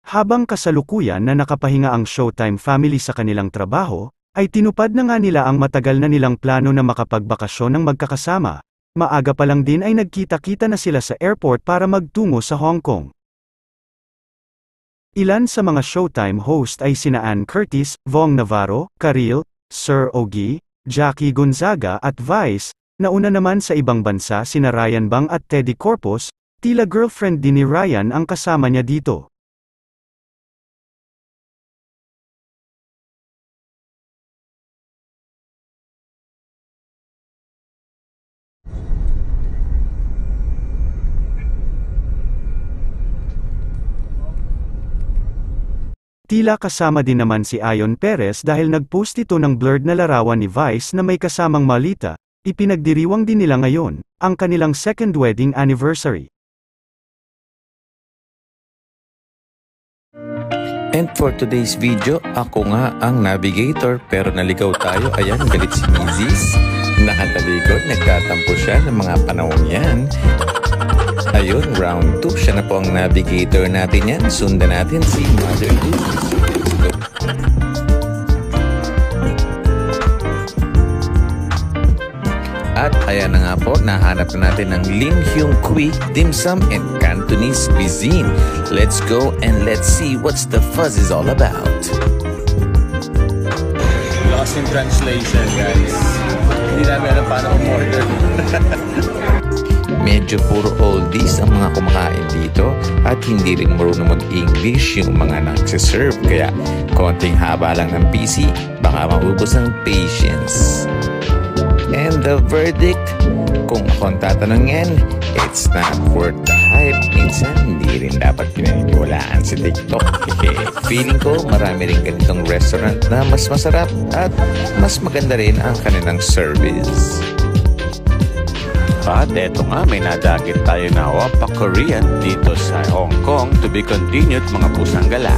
Habang kasalukuyan na nakapahinga ang Showtime family sa kanilang trabaho, ay tinupad na nga nila ang matagal na nilang plano na makapagbakasyon ng magkakasama. Maaga pa lang din ay nagkita-kita na sila sa airport para magtungo sa Hong Kong. Ilan sa mga Showtime host ay sina Ann Curtis, Vong Navarro, Karil, Sir Ogie, Jackie Gonzaga at Vice. Nauna naman sa ibang bansa sina Ryan Bang at Teddy Corpus, tila girlfriend din ni Ryan ang kasama niya dito. Tila kasama din naman si Ayon Perez dahil nagpost ito ng blurred na larawan ni Vice na may kasamang malita. Ipinagdiriwang din nila ngayon, ang kanilang second wedding anniversary. And for today's video, ako nga ang navigator pero naligaw tayo. Ayan, galit si Mrs. Nakatalikod, nagtatampo siya ng mga panahon yan. Ayun, round 2. Siya na po ang navigator natin yan. Sundan natin si Mother Lucy. At ayan na nga po, nahanap na natin ng Lim Hyung Quy, Dim Sum, and Cantonese cuisine. Let's go and let's see what's the fuzz is all about. Lost in translation, guys. Hindi namin alam paano umorder. Medyo puro oldies ang mga kumakain dito at hindi rin marunong mag-English yung mga nagsiserve. Kaya konting haba lang ng PC, baka maubos ang patience. And the verdict, kung akong tatanungin, it's not worth the hype. Minsan, hindi rin dapat pinaniwalaan si TikTok. Feeling ko, marami rin ganitong restaurant na mas masarap at mas maganda rin ang kanilang service. At eto nga, may nadagit tayo na Wapa Korean dito sa Hong Kong. To be continued, mga pusang gala.